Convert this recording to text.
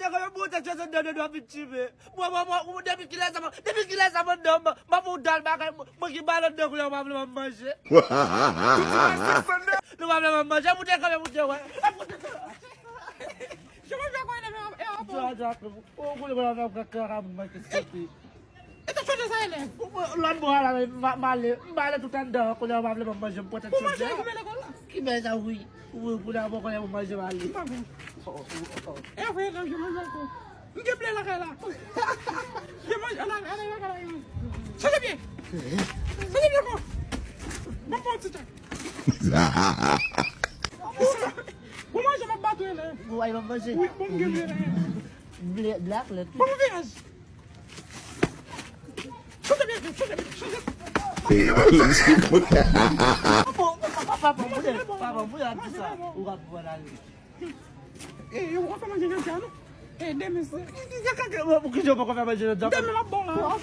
kaya buta siya sa dada na pichibe. Mo depuis qu'il a sa mandamba, mabudal bakay magibalan na ko yung mama mamaje. No mama mamaje, mo te kaya mo te wa. Chama já agora meu é Ja, o ko le ba ka ka ma ke sati. Ito siya sa ile. Lan bo ala male tutanda ko le mama mamaje pota siya. Kimeza hui. Kuna mo ko le mamaje mali. É foi lá eu não vou. Ninguém play lá cara. Eu vou ana cara. Seja bem. Seja bem ko. Não pode ser. Como é que eu bato ele? Buay mamaje. Bom game. Black let. Vamos ver. Seja bem. Papa mulher bisa. Uga buana. Eu vou fazer mais dinheiro. Demi-se. O que eu vou fazer mais dinheiro? Demi-la bola.